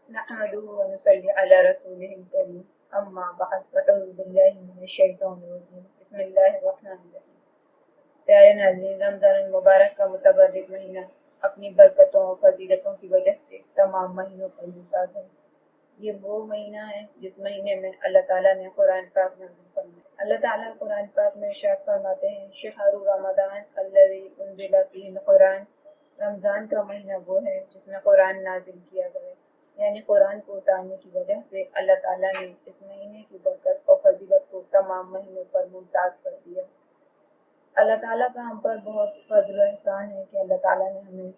نحمده ونصلي على رسوله الكريم اما بعد فاعوذ بالله من الشیطان الرجیم بسم اللہ الرحمن الرحیم۔ پیارے ناظرین، رمضان المبارک کا متبرک مہینہ اپنی برکتوں اور فضیلتوں کی وجہ سے تمام مہینوں پر ممتاز ہے۔ یہ وہ مہینہ ہے جس مہینے میں اللہ تعالیٰ نے قرآن پاک نازل فرمایا۔ اللہ تعالیٰ قرآن پاک میں ارشاد فرماتے ہیں، شہر رمضان الذی انزل فیہ القرآن، رمضان کا مہینہ وہ ہے جس میں قرآن نازل کیا گیا، یعنی قرآن کو اتارنے کی وجہ سے اللہ تعالیٰ نے اس مہینے کی برکت اور فضیلت کو تمام مہینوں پر ممتاز کر دیا۔ اللہ تعالیٰ کا ہم پر بہت فضل و احسان ہے کہ اللہ تعالیٰ نے ہمیں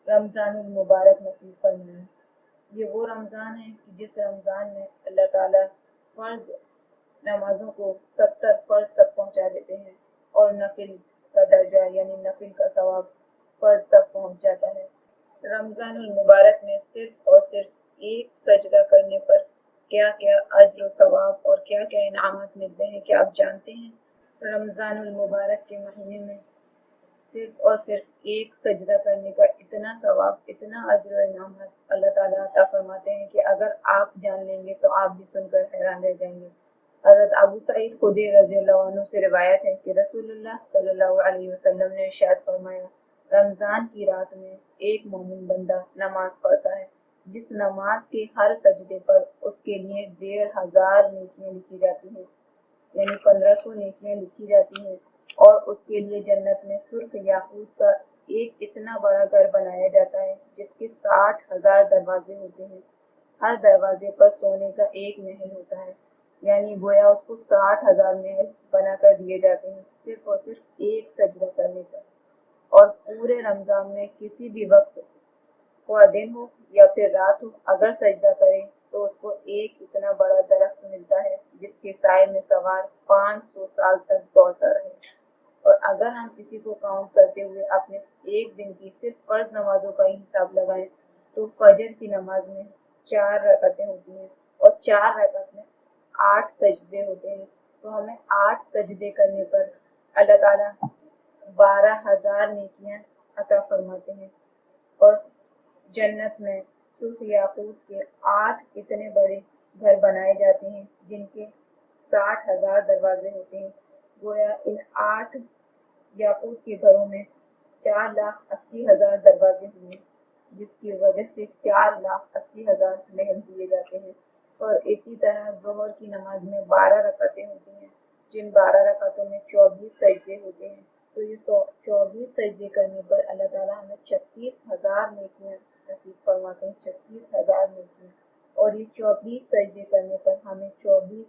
رمضان المبارک نصیب فرمایا۔ یہ وہ رمضان ہے کہ جس رمضان میں اللہ تعالیٰ فرض نمازوں کو 70 فرض تک پہنچا دیتے ہیں اور نفل کا درجہ یعنی نفل کا ثواب فرض تک پہنچ جاتا ہے۔ رمضان المبارک میں صرف اور صرف ایک سجدہ کرنے پر کیا کیا اجر و ثواب اور کیا کیا انعامات ملتے ہیں، کیا آپ جانتے ہیں؟ رمضان المبارک کے مہینے میں صرف اور صرف ایک سجدہ کرنے کا اتنا ثواب، اتنا اجر و انعامات اللہ تعالیٰ عطا فرماتے ہیں کہ اگر آپ جان لیں گے تو آپ بھی سن کر حیران رہ جائیں گے۔ حضرت ابو سعید خدری رضی اللہ عنہ سے روایت ہے کہ رسول اللہ صلی اللہ علیہ وسلم نے ارشاد فرمایا، رمضان کی رات میں ایک مومن بندہ نماز پڑھتا ہے، جس نماز کے ہر سجدے پر اس کے لیے 1500 نیکیاں لکھی جاتی ہیں، یعنی 1500 نیکیاں لکھی جاتی ہیں، اور اس کے لیے جنت میں سرخ یاقوت کا ایک اتنا بڑا گھر بنایا جاتا ہے جس کے 60,000 دروازے ہوتے ہیں، ہر دروازے پر سونے کا ایک محل ہوتا ہے، یعنی گویا اس کو 60,000 محل بنا کر دیے جاتے ہیں صرف اور صرف ایک سجدہ کرنے پر۔ اور پورے رمضان میں کسی بھی وقت، خواہ دن ہو یا پھر رات ہو، اگر سجدہ کرے تو اس کو ایک اتنا بڑا درخت ملتا ہے جس کے سائے میں سوار 500 سال تک دوڑتا رہے۔ اور اگر ہم کسی کو کاؤنٹ کرتے ہوئے اپنے ایک دن کی صرف فرض نمازوں کا ہی حساب لگائیں تو فجر کی نماز میں 4 رکعتیں ہوتی ہیں اور 4 رکعت میں 8 سجدے ہوتے ہیں، تو ہمیں 8 سجدے کرنے پر اللہ تعالیٰ 12,000 نیکیاں عطا فرماتے ہیں، اور جنت میں سرخ یاقوت کے 8 اتنے بڑے گھر بنائے جاتے ہیں جن کے 60,000 دروازے ہوتے ہیں۔ گویا ان 8 یاقوت کے گھروں میں 4,80,000 دروازے ہوئے، جس کی وجہ سے 4,80,000 محل دیے جاتے ہیں۔ اور اسی طرح ظہر کی نماز میں 12 رکعتیں ہوتی ہیں، جن 12 رکعتوں میں 24 سجدے ہوتے ہیں، تو یہ 24 سجدے کرنے پر اللہ تعالیٰ ہمیں 36,000 نیکیاں نصیب فرماتے ہیں، 36,000 نیکیاں۔ اور یہ 24 سجدے کرنے پر ہمیں 24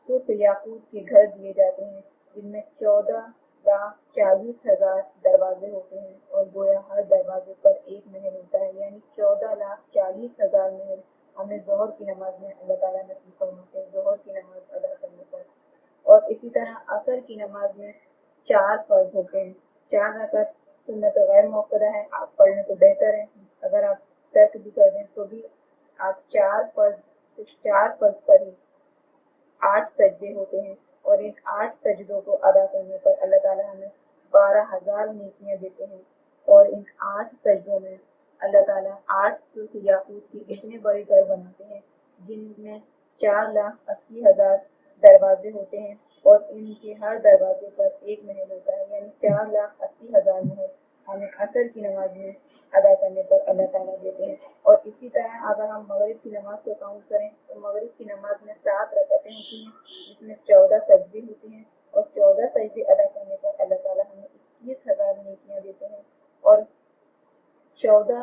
سرخ یاقوت کے گھر دیے جاتے ہیں جن میں 14,40,000 دروازے ہوتے ہیں، اور گویا ہر دروازے پر ایک محل ہوتا ہے، یعنی 14,40,000 محل ہمیں ظہر کی نماز میں اللہ تعالیٰ نصیب فرماتے ہیں، ظہر کی نماز ادا کرنے پر۔ اور اسی طرح عصر کی نماز میں 4 فرض ہوتے ہیں، 4 رکعت سنت غیر موقدہ ہے، آپ پڑھ لیں تو بہتر ہے، اگر آپ ترک بھی کر دیں تو بھی آپ 4 فرض پر ہی 8 سجدے ہوتے ہیں، اور ان 8 سجدوں کو ادا کرنے پر اللہ تعالیٰ ہمیں 12,000 نیکیاں دیتے ہیں۔ اور ان 8 سجدوں میں اللہ تعالیٰ 8 سرخ یاقوت کی اتنے بڑے گھر بناتے ہیں جن میں 4,80,000 دروازے ہوتے ہیں، اور ان کے ہر دروازے پر ایک محل ہوتا ہے، یعنی 4,80,000 محل ہمیں عصر کی نماز میں ادا کرنے پر اللہ تعالیٰ دیتے ہیں۔ اور اسی طرح اگر ہم مغرب کی نماز کو کاؤنٹ کریں تو مغرب کی نماز میں 7 رکعتیں ہوتی ہیں جس میں 14 سجدے ہوتے ہیں، اور 14 سجدے ادا کرنے پر اللہ تعالیٰ ہمیں 21,000 نیکیاں دیتے ہیں، اور 14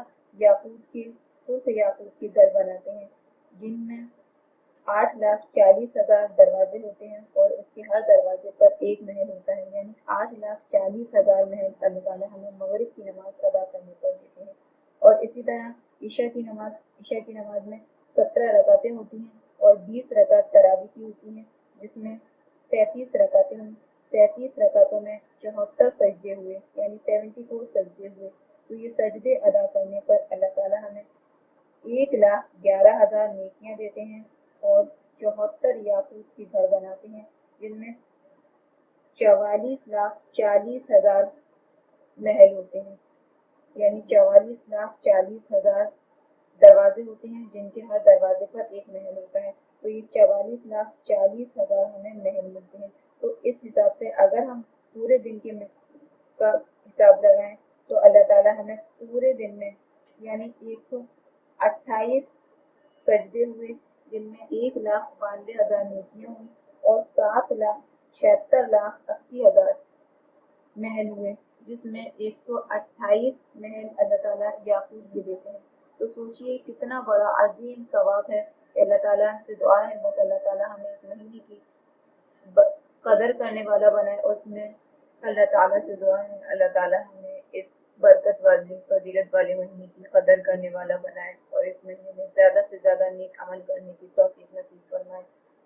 سرخ یاقوت کے گھر بناتے ہیں جن میں 8,40,000 دروازے ہوتے ہیں، اور اس کے ہر دروازے پر ایک محل ہوتا ہے، یعنی 8,40,000 محل اللہ تعالیٰ ہمیں مغرب کی نماز ادا کرنے پر دیتے ہیں۔ اور اسی طرح عشاء کی نماز میں 17 رکعتیں ہوتی ہیں اور 20 رکعت تراویح کی ہوتی ہیں، جس میں 37 رکعتیں ہوئی، 37 رکعتوں میں 74 سجدے ہوئے، یعنی 74 سجدے ہوئے۔ تو یہ سجدے ادا کرنے پر اللہ تعالیٰ ہمیں 1,11,000 نیکیاں دیتے ہیں، اور 74 یاقوت کے گھر بناتے ہیں جن میں 44,40,000 محل ہوتے ہیں، یعنی 44,40,000 دروازے ہوتے ہیں جن کے ہر دروازے پر ایک محل ہوتا ہے، تو یہ 44,40,000 ہمیں محل ملتے ہیں۔ تو اس حساب سے اگر ہم پورے دن کے کا حساب لگائیں تو اللہ تعالیٰ ہمیں پورے دن میں یعنی 128 سجدے ہوئے جن میں 1,92,000 نیکیاں ہوئی اور 7,76,80,000 محل ہوئے، جس میں 128 محل اللہ تعالیٰ یعقوب کے دیتے ہیں۔ تو سوچئے کتنا بڑا عظیم ثواب ہے۔ اللہ تعالیٰ سے دعا ہے بس اللہ تعالیٰ ہمیں اس مہینے کی قدر کرنے والا بنائے، اس میں اللہ تعالیٰ سے دعا ہے اللہ تعالیٰ ہمیں اس برکت والی فضیلت والے مہینے کی قدر کرنے والا بنائے اور اس مہینے میں زیادہ سے زیادہ نیک عمل کرنے کی توفیق نصیب فرمائے۔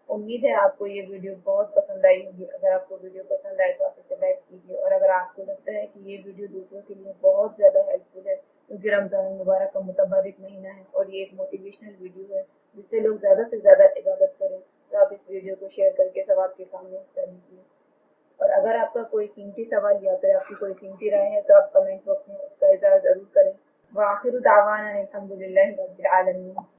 امید ہے آپ کو یہ ویڈیو بہت پسند آئی ہوگی۔ اگر آپ کو ویڈیو پسند آئے تو آپ اسے لائک کیجیے، اور اگر آپ کو لگتا ہے کہ یہ ویڈیو دوسروں کے لیے بہت زیادہ ہیلپ فل ہے کیونکہ رمضان المبارک کا متبرک مہینہ ہے اور یہ ایک موٹیویشنل ویڈیو ہے جس سے لوگ زیادہ سے زیادہ عبادت کریں، تو آپ اس ویڈیو کو شیئر کر کے ثواب کے کام میں حصہ لیجیے۔ اور اگر آپ کا کوئی قیمتی سوال یا پھر آپ کی کوئی قیمتی رائے ہے تو آپ کمنٹ باکس میں اس کا اظہار ضرور کریں۔ وآخر دعوانا الحمد للہ رب العالمین۔